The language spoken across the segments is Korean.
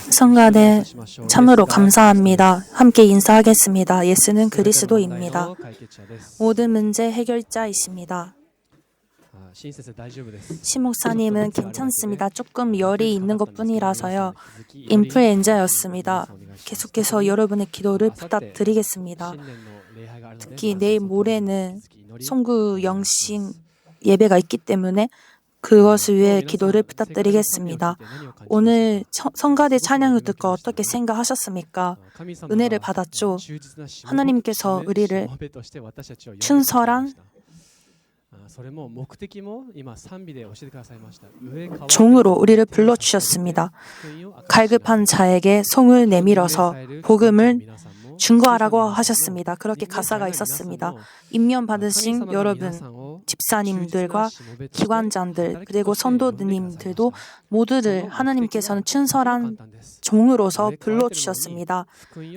성가대 참으로 감사합니다. 함께 인사하겠습니다. 예수는 그리스도입니다. 모든 문제 해결자이십니다. 시목사님은 괜찮습니다. 조금 열이 있는 것뿐이라서요. 인플루엔자였습니다. 계속해서 여러분의 기도를 부탁드리겠습니다. 특히 내일 모레는 송구 영신 예배가 있기 때문에 그것을 위해 기도를 부탁드리겠습니다. 오늘 성가대 찬양을 듣고 어떻게 생각하셨습니까? 은혜를 받았죠. 하나님께서 우리를 충성한 종으로 우리를 불러주셨습니다. 갈급한 자에게 송을 내밀어서 복음을 증거하라고 하셨습니다. 그렇게 가사가 있었습니다. 임명 받으신 여러분, 집사님들과 기관장들 그리고 선도님들도 모두를 하나님께서는 충성한 종으로서 불러주셨습니다.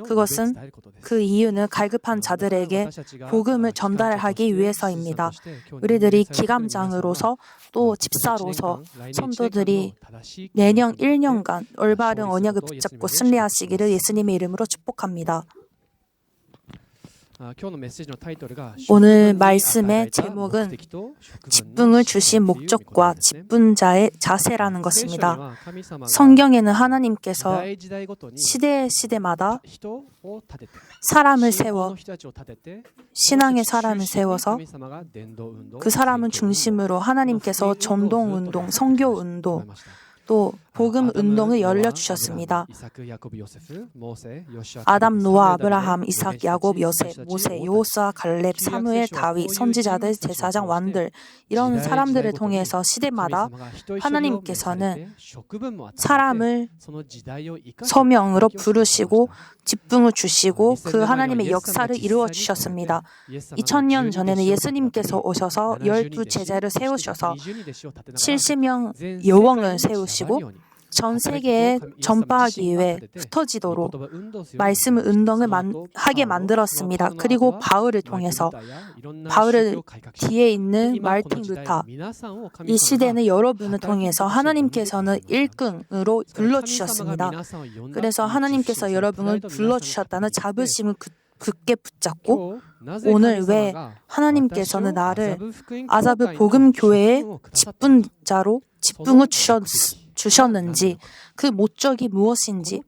그것은 그 이유는 갈급한 자들에게 복음을 전달하기 위해서입니다. 우리들이 기감장으로서 또 집사로서 선도들이 내년 1년간 올바른 언약을 붙잡고 승리하시기를 예수님의 이름으로 축복합니다. 오늘 말씀의 제목은 직분을 주신 목적과 직분자의 자세라는 것입니다. 성경에는 하나님께서 시대마다 사람을 세워 신앙의 사람을 세워서 그 사람을 중심으로 하나님께서 전동운동, 선교운동 또 복음 운동을 열려주셨습니다. 아담, 노아, 아브라함, 이삭, 야곱, 요셉, 모세, 여호수아, 갈렙, 사무엘, 다윗, 선지자들, 제사장, 왕들 이런 사람들을 통해서 시대마다 하나님께서는 사람을 서명으로 부르시고 직분을 주시고 그 하나님의 역사를 이루어 주셨습니다. 2000년 전에는 예수님께서 오셔서 12 제자를 세우셔서 70명 여왕을 세우시고 전 세계에 전파하기 위해 흩어지도록 말씀 운동을 하게 만들었습니다. 그리고 바울을 통해서 바울을 뒤에 있는 마르틴 루터 이 시대는 여러분을 통해서 하나님께서는 일꾼으로 불러주셨습니다. 그래서 하나님께서 여러분을 불러주셨다는 자부심을 굳게 붙잡고 오늘 왜 하나님께서는 나를 아자브 복음교회의 직분자로 직분을 주셨는지 그 목적이 무엇인지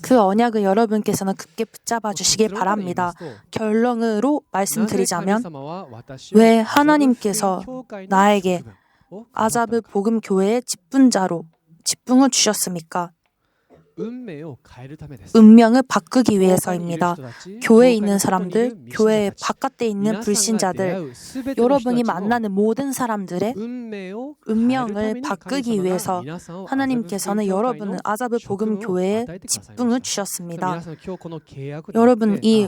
그 언약을 여러분께서는 굳게 붙잡아 주시길 바랍니다. 결론으로 말씀드리자면 왜 하나님께서 나에게 아자브 복음교회의 직분자로 직분을 주셨습니까? 운명을 바꾸기 위해서입니다. 교회에 있는 사람들, 교회 바깥에 있는 불신자들, 여러분이 만나는 모든 사람들의 운명을 바꾸기 위해서 하나님께서는 여러분은 아자브 복음 교회에 직분을 주셨습니다. 여러분 이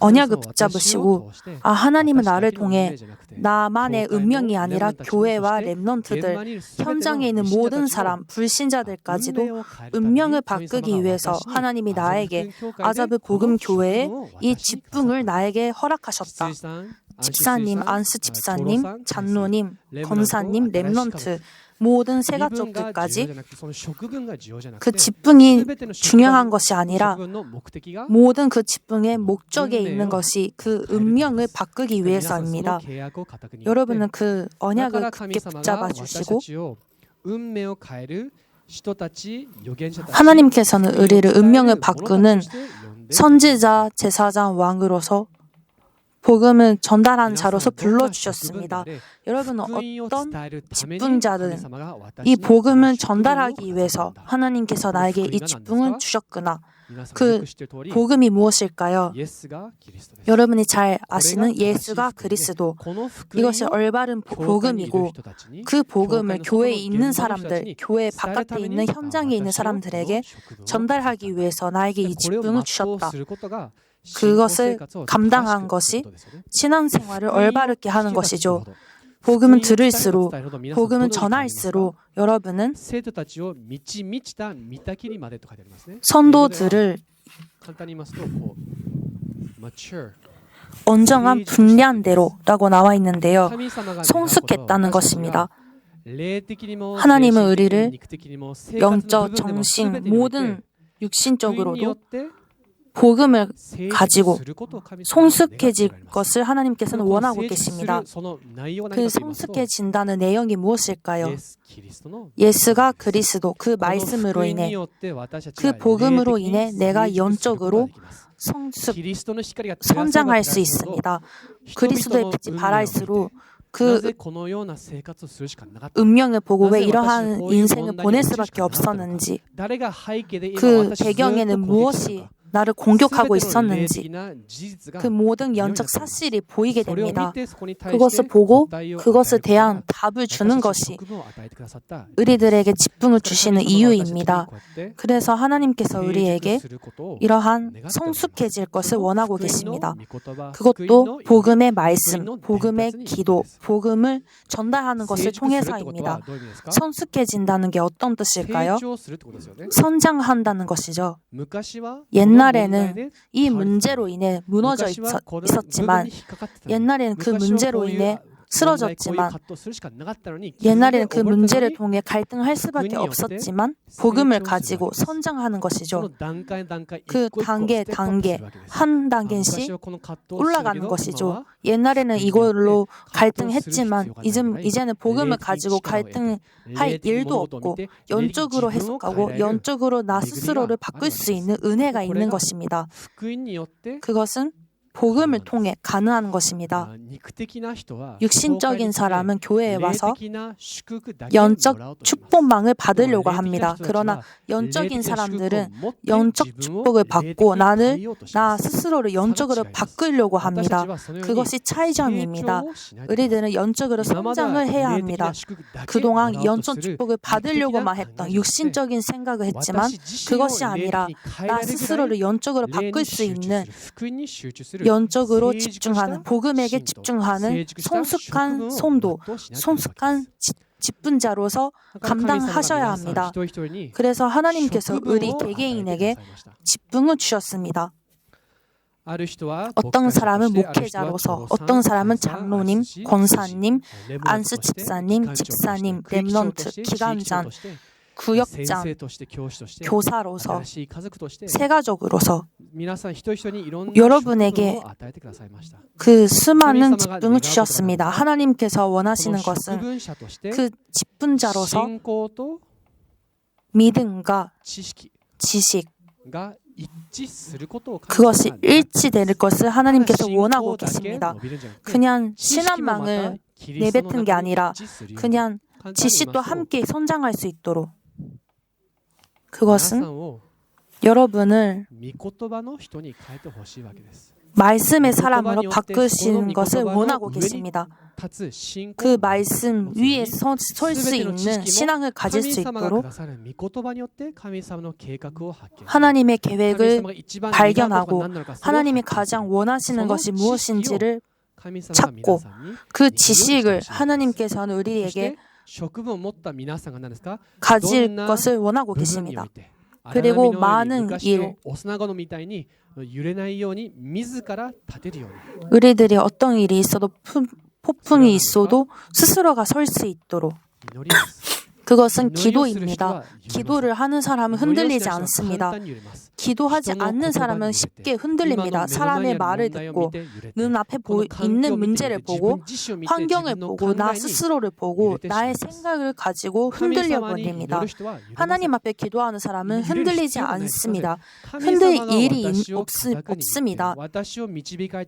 언약을 붙잡으시고 하나님은 나를 통해 나만의 운명이 아니라 교회와 렘넌트들, 현장에 있는 모든 사람, 불신자들까지도 운명을 바꾸기 위해서 하나님이 나에게 아자브 복음 교회에 이 직분을 나에게 허락하셨다. 집사님, 안스 집사님, 장로님, 권사님, 렘넌트 모든 세가족들까지 그 직분이 중요한 것이 아니라 모든 그 직분의 목적에 있는 것이 그 운명을 바꾸기 위해서입니다. 여러분은 그 언약을 굳게 붙잡아 주시고 하나님께서는 우리를 운명을 바꾸는 선지자, 제사장, 왕으로서 복음을 전달하는 자로서 불러주셨습니다. 여러분은 어떤 직분자든 이 복음을 전달하기 위해서 하나님께서 나에게 이 직분을 주셨구나. 그 복음이 무엇일까요? 여러분이 잘 아시는 예수가 그리스도. 이것이 올바른 복음이고 그 복음을 교회에 있는 사람들, 교회 바깥에 있는 현장에 있는 사람들에게 전달하기 위해서 나에게 이 직분을 주셨다. 그것을 감당한 것이 신앙생활을 올바르게 하는 것이죠. 복음은 들을수록, 복음은 전할수록 여러분은 선도들을 온전한 분량대로라고 나와 있는데요. 성숙했다는 것입니다. 하나님은 우리를 영적, 정신, 모든 육신적으로도 복음을 가지고 성숙해질 것을 하나님께서는 원하고 계십니다. 그 성숙해진다는 내용이 무엇일까요? 예수가 그리스도, 그 말씀으로 인해, 그 복음으로 인해 내가 영적으로 성장할 수 있습니다. 그리스도의 빛이 발할수록 그 운명을 보고 왜 이러한 인생을 보낼 수밖에 없었는지, 그 배경에는 무엇이 나를 공격하고 있었는지, 그 모든 영적 사실이 보이게 됩니다. 그것을 보고 그것에 대한 답을 주는 것이 우리들에게 집중을 주시는 이유입니다. 그래서 하나님께서 우리에게 이러한 성숙해질 것을 원하고 계십니다. 그것도 복음의 말씀, 복음의 기도, 복음을 전달하는 것을 통해서입니다. 성숙해진다는 게 어떤 뜻일까요? 성장한다는 것이죠. 옛날에는 이 문제로 인해 무너져 있었지만, 옛날에는 그 문제로 인해 쓰러졌지만, 옛날에는 그 문제를 통해 갈등할 수밖에 없었지만 복음을 가지고 성장하는 것이죠. 그 단계 한 단계씩 올라가는 것이죠. 옛날에는 이걸로 갈등했지만 이제는 복음을 가지고 갈등할 일도 없고 영적으로 해석하고 영적으로 나 스스로를 바꿀 수 있는 은혜가 있는 것입니다. 그것은 복음을 통해 가능한 것입니다. 육신적인 사람은 교회에 와서 영적 축복망을 받으려고 합니다. 그러나 영적인 사람들은 영적 축복을 받고 나 스스로를 영적으로 바꾸려고 합니다. 그것이 차이점입니다. 우리들은 영적으로 성장을 해야 합니다. 그동안 영적 축복을 받으려고만 했던 육신적인 생각을 했지만 그것이 아니라 나 스스로를 영적으로 바꿀 수 있는 영적으로 집중하는, 복음에게 집중하는 성숙한 성도, 성숙한 직분자로서 감당하셔야 합니다. 그래서 하나님께서 우리 개개인에게 직분을 주셨습니다. 어떤 사람은 목회자로서, 어떤 사람은 장로님, 권사님, 안수 집사님, 렘넌트, 기관장, 구역장, 교사로서, 세가족으로서 여러분에게 그 수많은 직분을 주셨습니다. 하나님께서 원하시는 것은 그 직분자로서 믿음과 지식, 그것이 일치될 것을 하나님께서 원하고 계십니다. 그냥 신앙망을 내뱉은 게 아니라 그냥 지식도 함께 성장할 수 있도록, 그것은 여러분을 말씀의 사람으로 바꾸시는 것을 원하고 계십니다. 그 말씀 위에 설 수 있는 신앙을 가질 수 있도록 하나님의 계획을 발견하고 하나님이 가장 원하시는 것이 무엇인지를 찾고 그 지식을 하나님께서는 우리에게 가질 것을 원하고 계십니다. 그리고 많은 일, 우리들이 어떤 일이 있어도 폭풍이 있어도 스스로가 설 수 있도록, 그것은 기도입니다. 기도를 하는 사람은 흔들리지 않습니다. 기도하지 않는 사람은 쉽게 흔들립니다. 사람의 말을 듣고 눈앞에 있는 문제를 보고 환경을 보고 나 스스로를 보고 나의 생각을 가지고 흔들려 버립니다. 하나님 앞에 기도하는 사람은 흔들리지 않습니다. 흔들 일이 없습니다.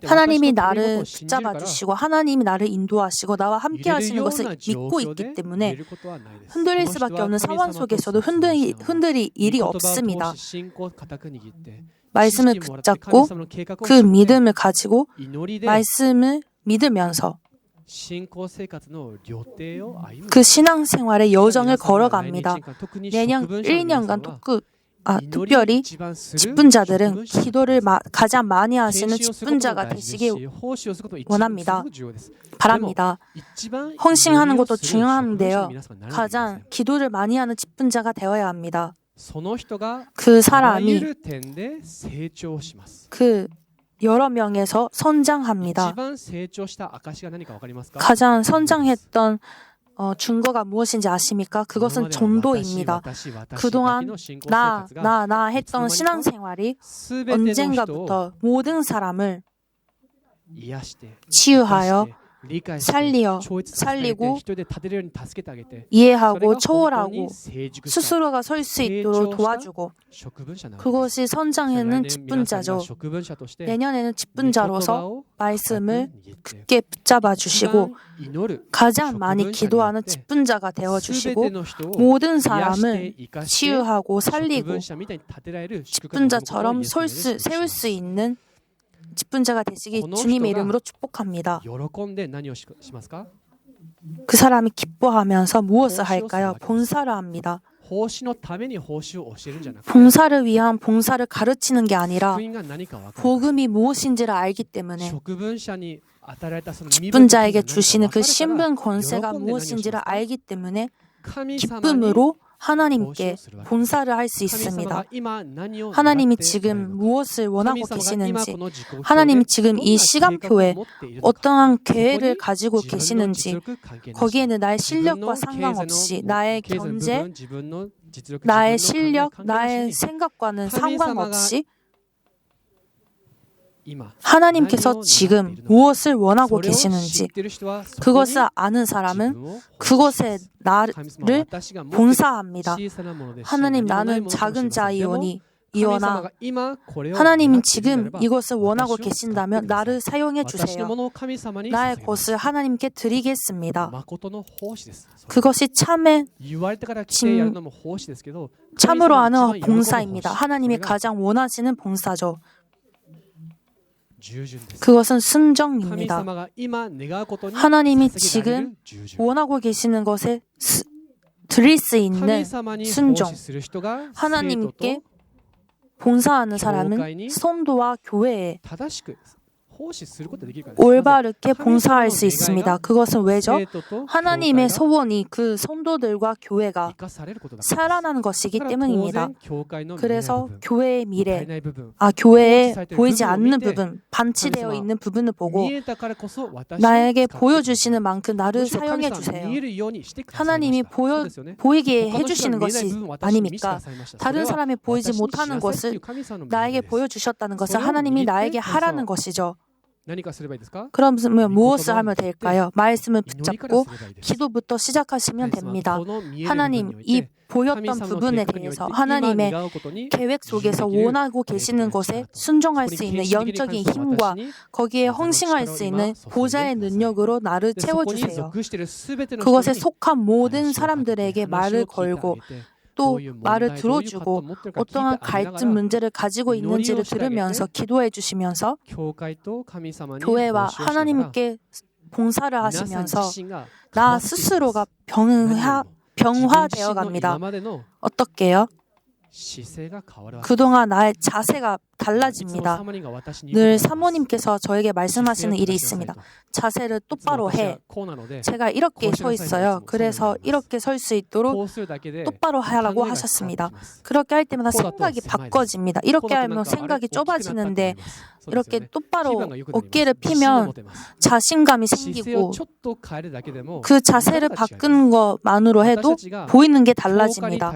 하나님이 나를 붙잡아 주시고 하나님이 나를 인도하시고 나와 함께 하시는 것을 믿고 있기 때문에 흔들릴 수밖에 없는 상황 속에서도 흔들릴 일이 없습니다. 말씀을 붙잡고 그 믿음을 가지고 말씀을 믿으면서 그 신앙생활의 여정을 걸어갑니다. 내년 1년간 특별히 직분자들은 기도를 가장 많이 하시는 직분자가 되시길 원합니다. 바랍니다. 헌신하는 것도 중요한데요. 가장 기도를 많이 하는 직분자가 되어야 합니다. 그 사람이 그 여러 명에서 성장합니다. 가장 성장했던 증거가 무엇인지 아십니까? 그것은 전도입니다. 그동안 나 했던 신앙생활이 언젠가부터 모든 사람을 치유하여 살리고 이해하고 초월하고 스스로가 설 수 있도록 도와주고 그것이 성장하는 직분자죠. 내년에는 직분자로서 말씀을 굳게 붙잡아 주시고 가장 많이 기도하는 직분자가 되어주시고 모든 사람을 치유하고 살리고 직분자처럼 세울 수 있는 직분자가 되시기 주님의 이름으로 축복합니다. 그 사람이 기뻐하면서 무엇을 할까요? 봉사를 합니다. 봉사를 위한 봉사를 가르치는 게 아니라 복음이 무엇인지를 알기 때문에 직분자에게 주시는 그 신분 권세가 무엇인지를 알기 때문에 기쁨으로 하나님께 봉사를 할 수 있습니다. 하나님이 지금 무엇을 원하고 계시는지, 하나님이 지금 이 시간표에 어떠한 계획을 가지고 계시는지, 거기에는 나의 실력과 상관없이, 나의 경제, 나의 실력, 나의 생각과는 상관없이 하나님께서 지금 무엇을 원하고 계시는지 그것을 아는 사람은 그것에 나를 봉사합니다. 하나님, 나는 작은 자이오나 하나님이 지금 이것을 원하고 계신다면 나를 사용해 주세요. 나의 것을 하나님께 드리겠습니다. 그것이 참으로 하는 봉사입니다. 하나님이 가장 원하시는 봉사죠. 그것은 순종입니다. 하나님이 지금 원하고 계시는 것에 드릴 수 있는 순종. 하나님께 봉사하는 사람은 성도와 교회에 올바르게 봉사할 수 있습니다. 그것은 왜죠? 하나님의 소원이 그 성도들과 교회가 살아나는 것이기 때문입니다. 그래서 교회의 미래, 교회에 보이지 않는 부분, 반치되어 있는 부분을 보고 나에게 보여주시는 만큼 나를 사용해 주세요. 하나님이 보이게 해주시는 것이 아닙니까? 다른 사람이 보이지 못하는 것을 나에게 보여주셨다는 것은 하나님이 나에게 하라는 것이죠. 그러면 무엇을 하면 될까요? 말씀을 붙잡고 기도부터 시작하시면 됩니다. 하나님, 이 보였던 부분에 대해서 하나님의 계획 속에서 원하고 계시는 것에 순종할 수 있는 영적인 힘과 거기에 헌신할 수 있는 보좌의 능력으로 나를 채워주세요. 그것에 속한 모든 사람들에게 말을 걸고 또 말을 들어주고 어떠한 갈등 문제를 가지고 있는지를 들으면서 기도해 주시면서 교회와 하나님께 봉사를 하시면서 나 스스로가 병화되어 갑니다. 어떻게요? 그동안 나의 자세가 달라집니다. 늘 사모님께서 저에게 말씀하시는 일이 있습니다. 자세를 똑바로 해. 제가 이렇게 서 있어요. 그래서 이렇게 설 수 있도록 똑바로 하라고 하셨습니다. 그렇게 할 때마다 생각이 바꿔집니다. 이렇게 하면 생각이 좁아지는데 이렇게 똑바로 어깨를 피면 자신감이 생기고 그 자세를 바꾸는 것만으로 해도 보이는 게 달라집니다.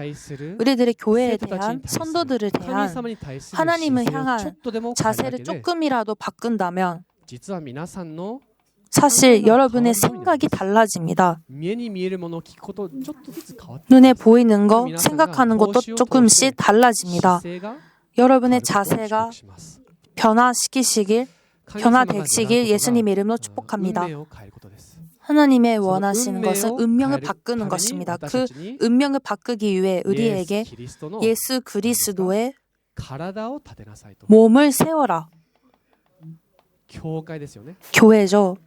우리들의 교회에 대한 선도들을 대한 하나님을 향한 자세를 조금이라도 바꾼다면 사실 여러분의 생각이 달라집니다. 눈에 보이는 거, 생각하는 것도 조금씩 달라집니다. 여러분의 자세가 변화되시길 예수님의 이름으로 축복합니다. 하나님의 원하시는 것은 운명을 바꾸는 것입니다. 그 운명을 바꾸기 위해 우리에게 예수 그리스도의 몸을 세워라. 교회죠.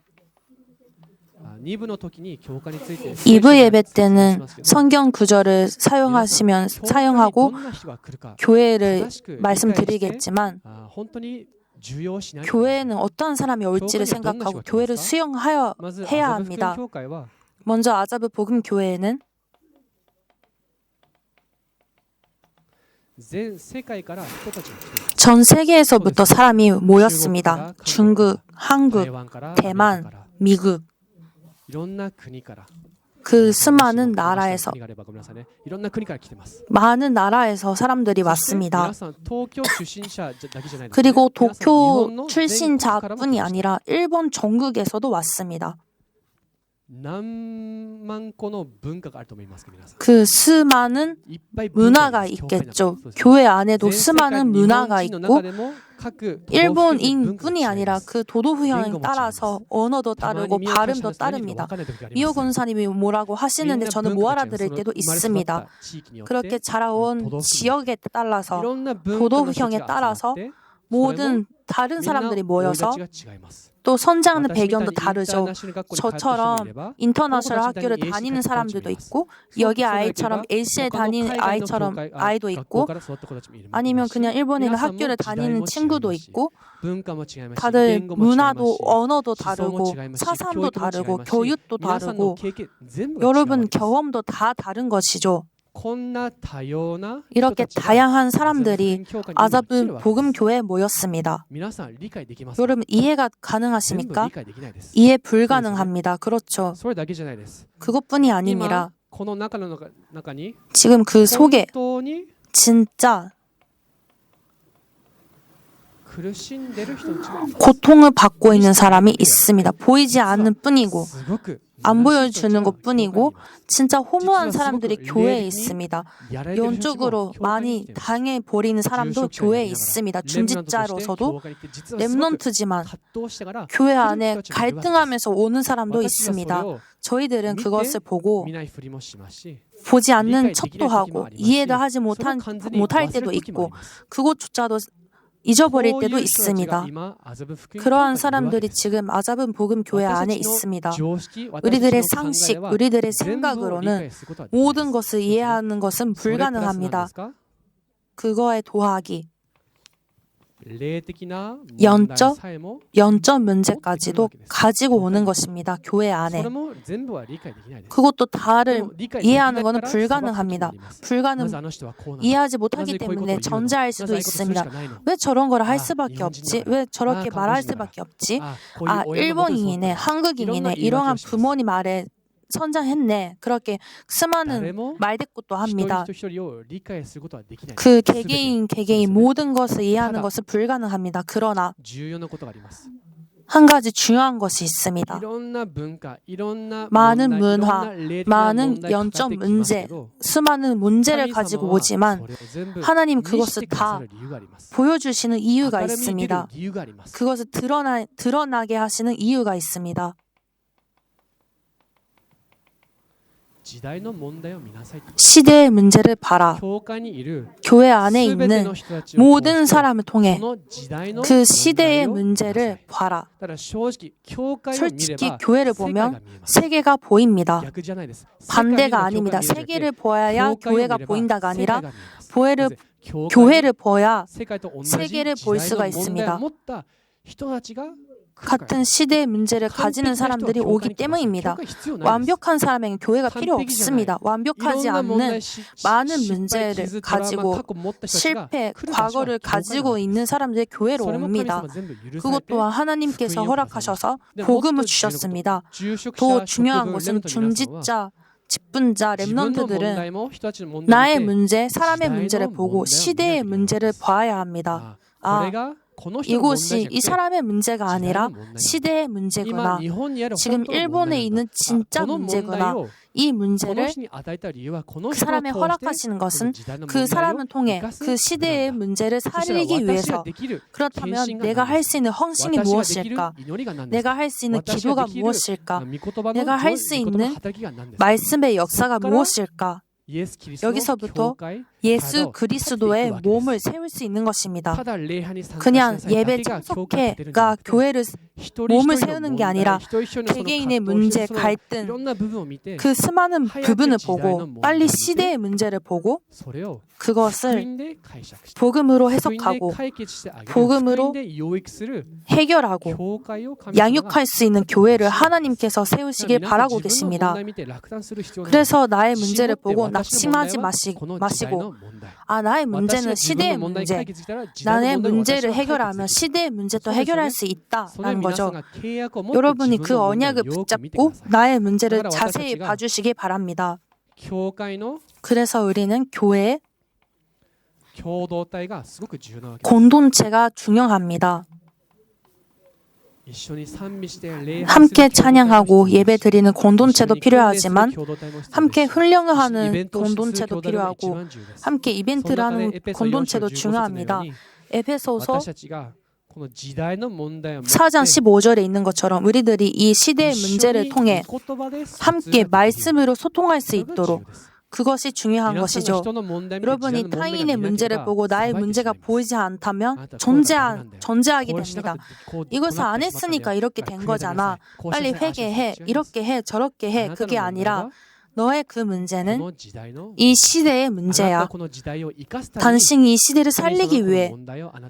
2부 예배 때는 성경 구절을 사용하고 교회를 말씀드리겠지만 교회는 어떠한 사람이 올지를 생각하고 교회를 수용해야 합니다. 먼저 아자브 복음 교회에는 전 세계에서부터 사람이 모였습니다. 중국, 한국, 대만, 미국 그 수많은 나라에서 많은 나라에서 사람들이 왔습니다. 그리고 도쿄 출신자뿐이 아니라 일본 전국에서도 왔습니다. 그 수많은 문화가 있겠죠. 교회 안에도 수많은 문화가 있고 일본인뿐이 아니라 그 도도후형에 따라서 언어도 따르고 발음도 따릅니다. 미호 권사님이 뭐라고 하시는데 저는 못 알아들을 때도 있습니다. 그렇게 자라온 지역에 따라서 도도후형에 따라서 모든 다른 사람들이 모여서 또 성장하는 배경도 다르죠. 저처럼 인터내셔널 학교를 다니는 사람들도 있고 여기 아이처럼 A시에 다니는 아이도 있고 아니면 그냥 일본에 있는 학교를 다니는 친구도 있고 다들 문화도 언어도 다르고 사상도 다르고 교육도 다르고 여러분 경험도 다 다른 것이죠. 이렇게 다양한 사람들이 아자분 복음교회에 모였습니다. 여러분 이해가 가능하십니까? 이해 불가능합니다. 그렇죠. 그것뿐이 아니라 지금 그 속에 진짜 고통을 받고 있는 사람이 있습니다. 보이지 않는 뿐이고 안 보여주는 것 뿐이고 진짜 허무한 사람들이 교회에 있습니다. 영적으로 많이 당해버리는 사람도 교회에 있습니다. 중직자로서도 렘넌트지만 교회 안에 갈등하면서 오는 사람도 있습니다. 저희들은 그것을 보고 보지 않는 척도 하고 이해도 하지 못할 때도 있고 그것조차도 잊어버릴 때도 있습니다. 그러한 사람들이 지금 아자분 복음 교회 안에 있습니다. 우리들의 상식, 우리들의 생각으로는 모든 것을 이해하는 것은 불가능합니다. 그거에 도하기, 영적 문제까지도 가지고 오는 것입니다. 교회 안에. 그것도 다를 이해하는 것은 불가능합니다. 이해하지 못하기 때문에 전제할 수도 있습니다. 왜 저런 걸 할 수밖에 없지? 왜 저렇게 말할 수밖에 없지? 일본인이네, 한국인이네, 이러한 부모님 아래 성장했네. 그렇게 수많은 말대꾸도 합니다. 그 개개인 모든 것을 이해하는 것은 불가능합니다. 그러나 한 가지 중요한 것이 있습니다. 많은 문화, 많은 영적 문제, 수많은 문제를 가지고 오지만 하나님 그것을 다 보여주시는 이유가 있습니다. 그것을 드러나게 하시는 이유가 있습니다. 시대의 문제를 봐라. 교회 안에 있는 모든 사람을 통해 그 시대의 문제를 봐라. 솔직히 교회를 보면 세계가 보입니다. 반대가 아닙니다. 세계를 보아야 교회가 보인다가 아니라 교회를 보아야 세계를 볼 수가 있습니다. 같은 시대의 문제를 가지는 사람들이 오기 때문입니다. 완벽한 사람에게는 교회가 필요 없습니다. 완벽하지 않는 많은 문제를 가지고 실패, 과거를 가지고 있는 사람들이 교회로 옵니다. 그것 또한 하나님께서 허락하셔서 복음을 주셨습니다. 더 중요한 것은 중직자, 직분자, 렘넌트들은 나의 문제, 사람의 문제를 보고 시대의 문제를 봐야 합니다. 이곳이 이 사람의 문제가 아니라 시대의 문제구나. 지금 일본에 있는 진짜 문제구나. 이 문제를 그 사람이 허락하시는 것은 그 사람을 통해 그 시대의 문제를 살리기 위해서. 그렇다면 내가 할 수 있는 헌신이 무엇일까? 내가 할 수 있는 기도가 무엇일까? 내가 할 수 있는 말씀의 역사가 무엇일까? 여기서부터 예수 그리스도의 몸을 세울 수 있는 것입니다. 그냥 예배 참석회가 교회를 몸을 세우는 게 아니라 개개인의 문제, 갈등, 그 수많은 부분을 보고 빨리 시대의 문제를 보고 그것을 복음으로 해석하고 복음으로 해결하고 양육할 수 있는 교회를 하나님께서 세우시길 바라고 계십니다. 그래서 나의 문제를 보고 낙심하지 마시고 나의 문제는 시대의 문제. 나의 문제를 해결하면 시대의 문제도 해결할 수 있다라는 거죠. 여러분이 그 언약을 붙잡고 나의 문제를 자세히 봐주시기 바랍니다. 그래서 우리는 교회 공동체가 중요합니다. 함께 찬양하고 예배드리는 공동체도 필요하지만 함께 훈련을 하는 공동체도 필요하고 함께 이벤트를 하는 공동체도 중요합니다. 에베소서 4장 15절에 있는 것처럼 우리들이 이 시대의 문제를 통해 함께 말씀으로 소통할 수 있도록 그것이 중요한 것이죠. 여러분이 타인의 문제를 보고 나의 문제가 보이지 않다면 존재하게 됩니다. 이것을 안 했으니까 이렇게 된 거잖아. 빨리 회개해. 이렇게 해. 저렇게 해. 그게 아니라 너의 그 문제는 이 시대의 문제야. 당신이 이 시대를 살리기 위해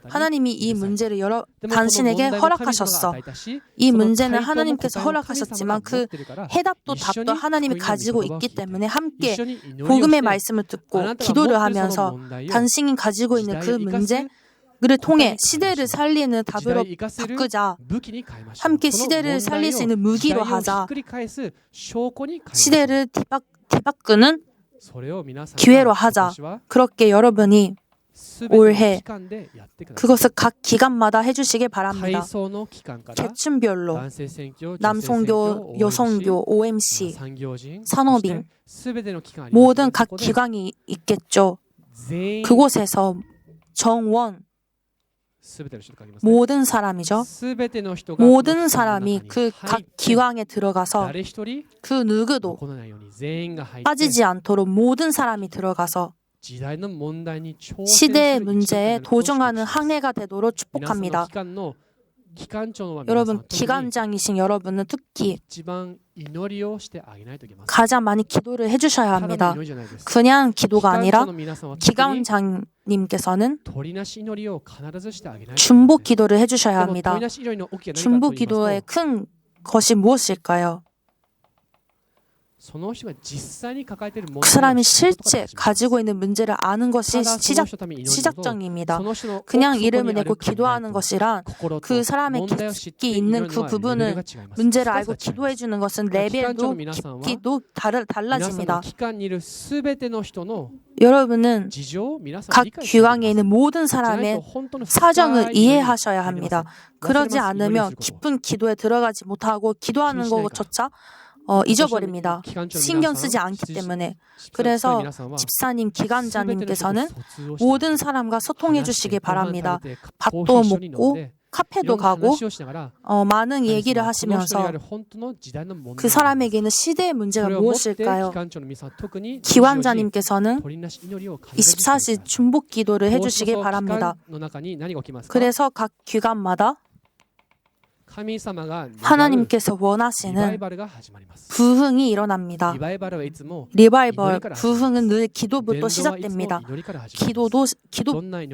하나님이 이 문제를 당신에게 허락하셨어. 이 문제는 하나님께서 허락하셨지만 그 해답도 답도 하나님이 가지고 있기 때문에 함께 복음의 말씀을 듣고 기도를 하면서 당신이 가지고 있는 그 문제를 통해 시대를 살리는 답으로 바꾸자. 함께 시대를 살릴 수 있는 무기로 하자. 시대를 뒤바꾸는 기회로 하자. 그렇게 여러분이 올해 그것을 각 기관마다 해주시기 바랍니다. 계층별로 남성교, 여성교, OMC, 산업인 모든 각 기관이 있겠죠. 그곳에서 정원 모든 사람이죠. 모든 사람이 그 각 기관에 들어가서 그 누구도 빠지지 않도록 모든 사람이 들어가서 시대의 문제에 도전하는 한 해가 되도록 축복합니다. 여러분, 기관장이신 여러분은 특히 가장 많이 기도를 해주셔야 합니다. 그냥 기도가 아니라 기관장님께서는 중보 기도를 해주셔야 합니다. 중보 기도의 큰 것이 무엇일까요? 그 사람이 실제 가지고 있는 문제를 아는 것이 시작점입니다. 그냥 이름을 내고 기도하는 것이란 그 사람의 깊이 있는 그 부분을 문제를 알고 기도해 주는 것은 레벨도 깊이도 달라집니다. 여러분은 각 기관에 있는 모든 사람의 사정을 이해하셔야 합니다. 그러지 않으면 깊은 기도에 들어가지 못하고 기도하는 것조차 잊어버립니다. 신경 쓰지 않기 때문에. 그래서 집사님, 기관자님께서는 모든 사람과 소통해 주시기 바랍니다. 밥도 먹고 카페도 가고 많은 얘기를 하시면서 그 사람에게는 시대의 문제가 무엇일까요? 기관자님께서는 24시 중복 기도를 해주시기 바랍니다. 그래서 각 기관마다 하나님께서 원하시는 부흥이 일어납니다. 리바이벌, 부흥은 늘 기도부터 시작됩니다.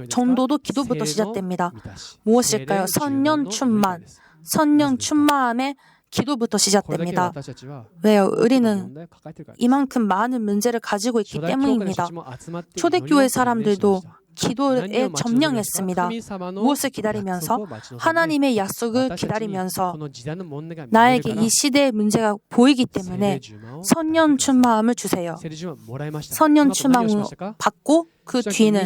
전도도 기도부터 시작됩니다. 무엇일까요? 선년 충만함의 기도부터 시작됩니다. 왜요? 우리는 이만큼 많은 문제를 가지고 있기 때문입니다. 초대교회 사람들도 기도에 점령했습니다. 무엇을 기다리면서? 하나님의 약속을 기다리면서 나에게 이 시대의 문제가 보이기 때문에 선년충마음을 주세요. 선년충마음을 받고 그 뒤는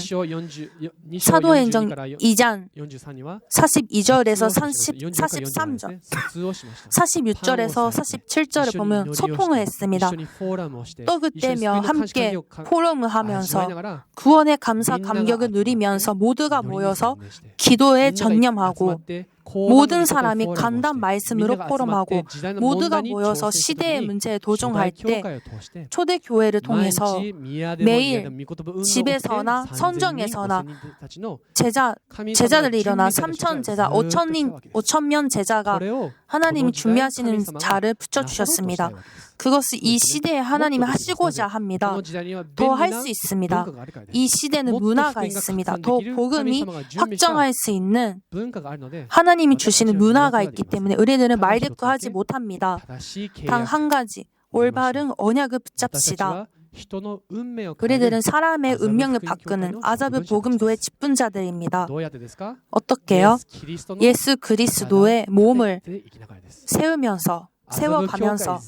사도행전 2장 42절에서 43절 46절에서 47절을 보면 소통을 했습니다. 또 그때며 함께 포럼을 하면서 구원의 감사 감격을 누리면서 모두가 모여서 기도에 전념하고 모든 사람이 간단 말씀으로 포럼하고 모두가 모여서 시대의 문제에 도전할 때 초대교회를 통해서 매일 집에서나 성정에서나 제자들이 일어나 3천 제자, 5천명 제자가 하나님이 준비하시는 자를 붙여주셨습니다. 그것을 이 시대에 하나님이 하시고자 합니다. 더 할 수 있습니다. 이 시대는 문화가 있습니다. 더 복음이 확정할 수 있는 하나님이 주시는 문화가 있기 때문에 우리들은 말대꾸하지 못합니다. 단 한 가지, 올바른 언약을 붙잡시다. 우리들은 사람의 운명을 바꾸는 아자브 복음교회 직분자들입니다. 어떻게요? 예수 그리스도의 몸을 세워가면서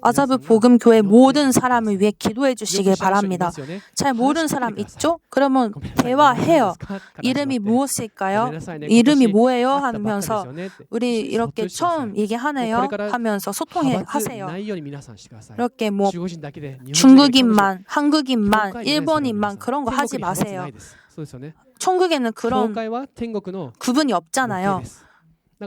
아자브 복음교회 모든 사람을 위해 기도해 주시길 바랍니다. 잘 모르는 사람 있죠? 그러면 대화해요. 이름이 무엇일까요? 이름이 뭐예요? 하면서 우리 이렇게 처음 얘기하네요 하면서 소통하세요. 이렇게 뭐 중국인만, 한국인만, 일본인만 그런 거 하지 마세요. 천국에는 그런 구분이 없잖아요.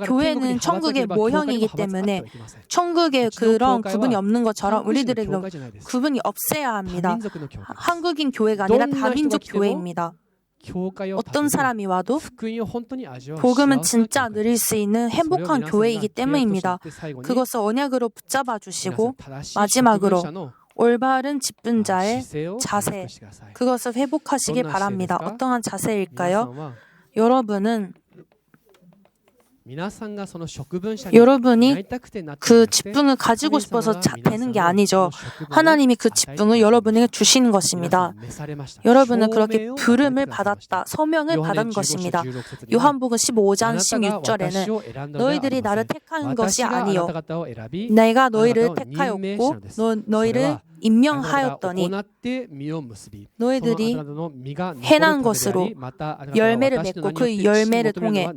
교회는 천국의 모형이기 때문에 천국에 그런 구분이 없는 것처럼 우리들에게는 구분이 없어야 합니다. 한국인 교회가 아니라 다민족 교회입니다. 어떤 사람이 와도 복음은 진짜 누릴 수 있는 행복한 교회이기 때문입니다. 그것을 언약으로 붙잡아 주시고 마지막으로 올바른 직분자의 자세, 그것을 회복하시기 바랍니다. 어떠한 자세일까요? 여러분이 그 직분을 가지고 싶어서 되는 게 아니죠. 하나님이 그 직분을 여러분에게 주시는 것입니다. 여러분은 그렇게 부름을 받았다, 소명을 받은 것입니다. 요한복음 15장 16절에는 너희들이 나를 택한 것이 아니요 내가 너희를 택하였고 너희를 임명하였더니 너희들이 행한 것으로 열매를 맺고 그 열매를 통해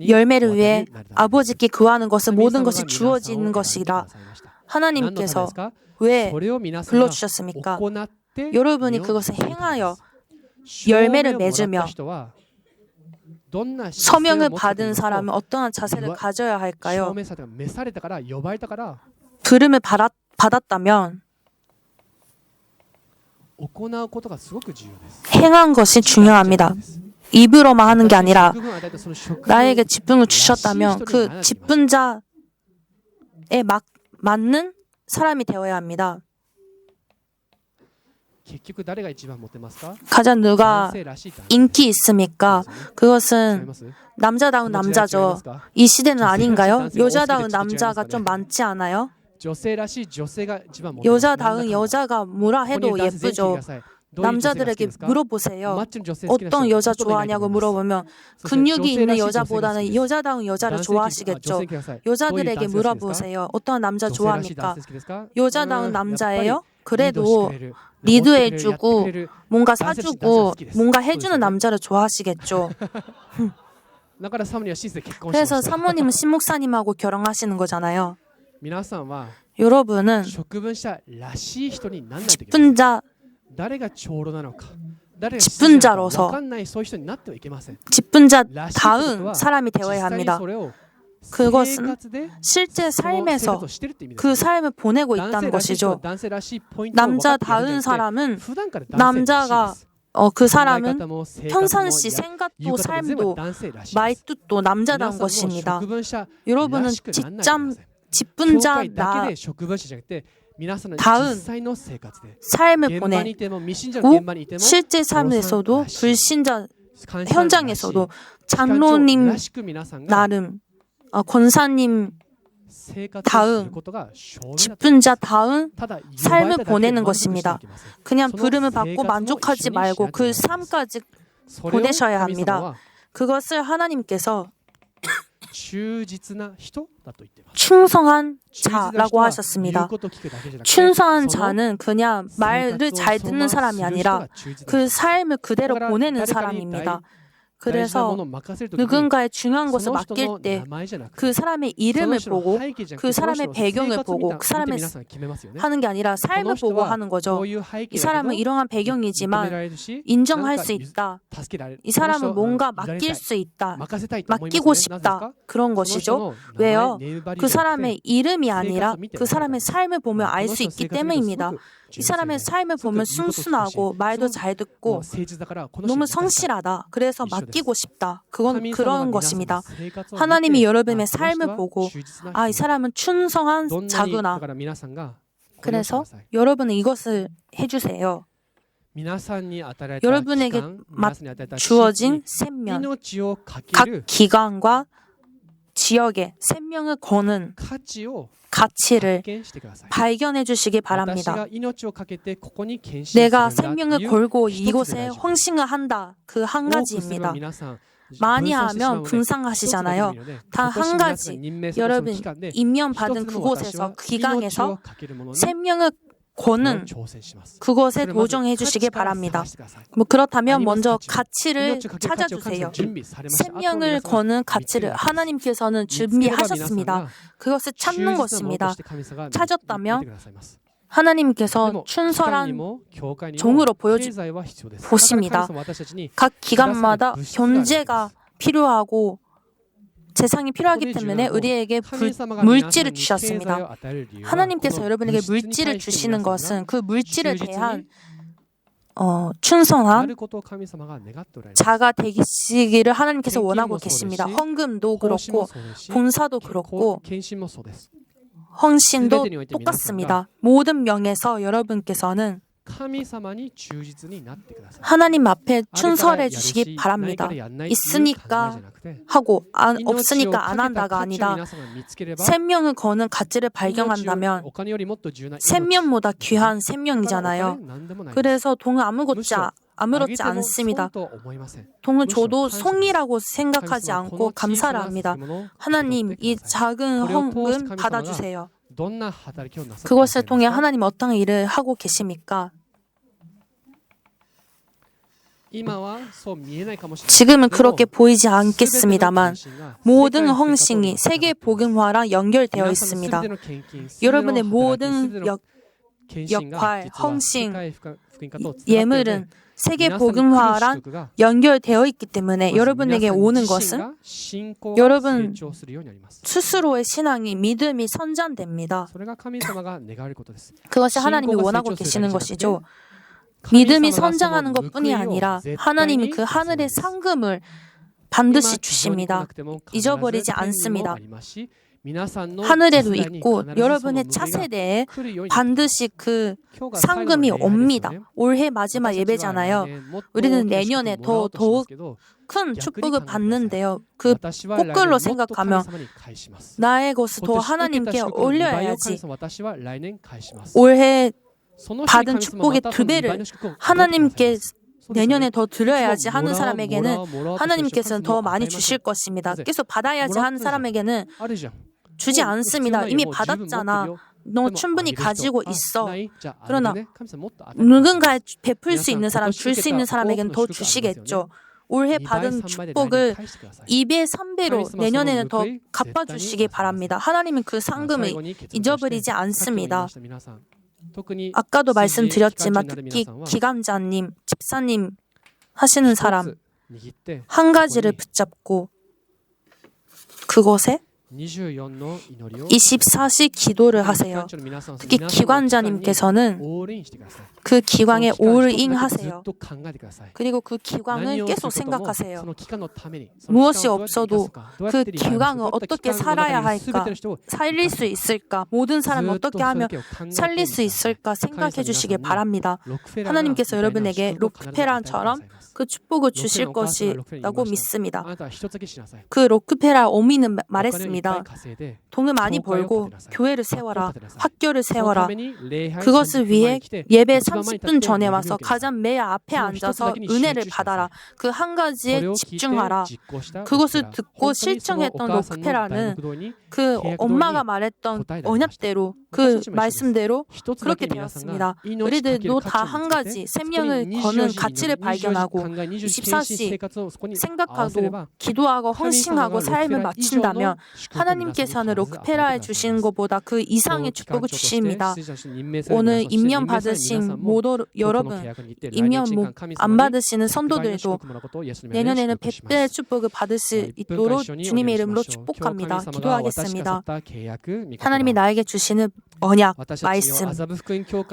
열매를 위해 아버지께 구하는 것은 모든 것이 주어지는 것이라. 하나님께서 왜 불러주셨습니까? 여러분이 그것을 행하여 열매를 맺으며 소명을 받은 사람은 어떠한 자세를 가져야 할까요? 부름을 받았다면 행한 것이 중요합니다. 입으로만 하는 게 아니라 나에게 직분을 주셨다면 그 직분자에 맞는 사람이 되어야 합니다. 가장 누가 인기 있습니까? 그것은 남자다운 남자죠. 이 시대는 아닌가요? 여자다운 남자가 좀 많지 않아요? 여자다운 여자가 뭐라 해도 예쁘죠. 남자들에게 물어보세요. 어떤 여자 좋아하냐고 물어보면 근육이 있는 여자보다는 여자다운 여자를 좋아하시겠죠. 여자들에게 물어보세요. 어떤 남자 좋아합니까? 여자다운 남자예요? 그래도 리드해주고 뭔가 사주고 뭔가 해주는 남자를 좋아하시겠죠. 그래서 사모님은 신목사님하고 결혼하시는 거잖아요. 여러분은 직분자로서 직분자다운 사람이 되어야 합니다. 그것은 실제 삶에서 그 삶을 보내고 있다는 것이죠. 남자다운 사람은 남자가 그 사람은 평상시 생각도 삶도 말뜻도 남자다운 것입니다. 여러분은 직분자다운 삶을 보내고 실제 삶에서도 불신자 현장에서도 장로님 나름 권사님 다음 직분자다운 삶을 보내는 것입니다. 그냥 부름을 받고 만족하지 말고 그 삶까지 보내셔야 합니다. 그것을 하나님께서 충성한 자라고 하셨습니다. 충성한 자는 그냥 말을 잘 듣는 사람이 아니라 그 삶을 그대로 보내는 사람입니다. 그래서 누군가의 중요한 것을 맡길 때 그 사람의 이름을 보고 그 사람의 배경을 보고 그 사람의 하는 게 아니라 삶을 보고 하는 거죠. 이 사람은 이러한 배경이지만 인정할 수 있다. 이 사람은 뭔가 맡길 수 있다. 맡기고 싶다. 그런 것이죠. 왜요? 그 사람의 이름이 아니라 그 사람의 삶을 보면 알 수 있기 때문입니다. 이 사람의 삶을 보면 순순하고 말도 잘 듣고 너무 성실하다. 그래서 맡기고 싶다. 그건 그런 것입니다. 하나님이 여러분의 삶을 보고 이 사람은 충성한 자구나. 그래서 여러분은 이것을 해주세요. 여러분에게 주어진 생명, 각 기관과 지역에 생명을 거는 가치를 발견해 주시기 바랍니다. 내가 생명을 걸고 이곳에 헌신을 한다. 그 한 가지입니다. 많이 하면 분산하시잖아요. 단 한 가지, 여러분 임명받은 그곳에서 그 기강에서 생명을 거는 그것에 도전해 주시기 바랍니다. 그렇다면 먼저 가치를 찾아주세요. 생명을 거는 가치를 하나님께서는 준비하셨습니다. 그것을 찾는 것입니다. 찾았다면 하나님께서 순수한 종으로 보십니다. 각 기관마다 경제가 필요하고 재상이 필요하기 때문에 우리에게 물질을 주셨습니다. 하나님께서 여러분에게 물질을 주시는 것은 그 물질에 대한 충성한 자가 되시기를 하나님께서 원하고 계십니다. 헌금도 그렇고 봉사도 그렇고 헌신도 똑같습니다. 모든 면에서 여러분께서는 하나님 앞에 충성해 주시기 바랍니다. 있으니까 하고 없으니까 안 한다가 아니라 생명을 거는 가치를 발견한다면 생명보다 귀한 생명이잖아요. 그래서 돈은 아무렇지 않습니다. 돈은 저도 송이라고 생각하지 않고 감사를 합니다. 하나님, 이 작은 헌금 받아주세요. 그것을 통해 하나님 어떤 일을 하고 계십니까? 지금은 그렇게 보이지 않겠습니다만 모든 헌신이 세계 복음화랑 연결되어 있습니다. 여러분의 모든 역할, 헌신, 예물은 세계 복음화랑 연결되어 있기 때문에 여러분에게 오는 것은 여러분 스스로의 신앙이 믿음이 선전됩니다. 그것이 하나님이 원하고 계시는 것이죠. 믿음이 선장하는 것뿐이 아니라 하나님이 그 하늘의 상금을 반드시 주십니다. 잊어버리지 않습니다. 하늘에도 있고 여러분의 차세대에 반드시 그 상금이 옵니다. 올해 마지막 예배잖아요. 우리는 내년에 더욱 큰 축복을 받는데요. 그 거꾸로 생각하면 나의 것을 더 하나님께 올려야지. 올해 받은 축복의 2배를 하나님께 내년에 더 드려야지 하는 사람에게는 하나님께서는 더 많이 주실 것입니다. 계속 받아야지 하는 사람에게는 주지 않습니다. 이미 받았잖아. 너 충분히 가지고 있어. 그러나 누군가에 베풀 수 있는 사람, 줄 수 있는 사람에게는 더 주시겠죠. 올해 받은 축복을 2배, 3배로 내년에는 더 갚아주시기 바랍니다. 하나님은 그 상금을 잊어버리지 않습니다. 아까도 말씀드렸지만 특히 기감자님, 집사님 하시는 사람 한 가지를 붙잡고 그것에 24시 기도를 하세요. 특히 기관자님께서는 그 기광에 올인 하세요. 그리고 그 기광을 계속 생각하세요. 무엇이 없어도 그 기광을 어떻게 살아야 할까? 살릴 수 있을까? 모든 사람을 어떻게 하면 살릴 수 있을까? 생각해 주시기 바랍니다. 하나님께서 여러분에게 록펠러처럼 그 축복을 주실 것이라고 믿습니다. 그 록펠러 어미는 말했습니다. 돈을 많이 벌고 교회를 세워라, 학교를 세워라. 그것을 위해 예배 30분 전에 와서 가장 맨 앞에 앉아서 은혜를 받아라. 그 한 가지에 집중하라. 그것을 듣고 실천했던 록펠러는 그 엄마가 말했던 언약대로 그 말씀대로 그렇게 되었습니다. 우리들도 다 한 가지 생명을 거는 가치를 발견하고 24시 생각하고 기도하고 헌신하고 삶을 마친다면 하나님께서는 록펠러에 주시는 것보다 그 이상의 축복을 주십니다. 오늘 임명 받으신 모두 여러분, 임명 안 받으시는 성도들도 내년에는 100배의 축복을 받을 수 있도록 주님의 이름으로 축복합니다. 기도하겠습니다. 하나님이 나에게 주시는 언약, 말씀,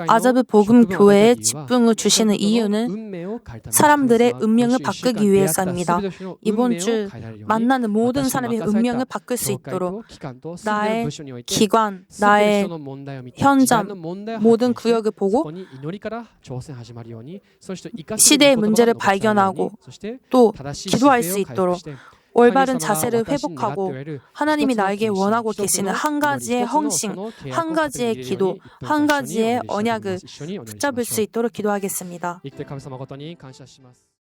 아자브 복음 교회에 집중을 주시는 이유는 사람들의 운명을 바꾸기 위해서입니다. 이번 주 만나는 모든 사람의 운명을 바꿀 수 있도록 나의 기관, 나의 현장, 모든 구역을 보고 시대의 문제를 발견하고 또 기도할 수 있도록 올바른 자세를 회복하고 하나님이 나에게 원하고 계시는 한 가지의 헌신, 한 가지의 기도, 한 가지의 언약을 붙잡을 수 있도록 기도하겠습니다.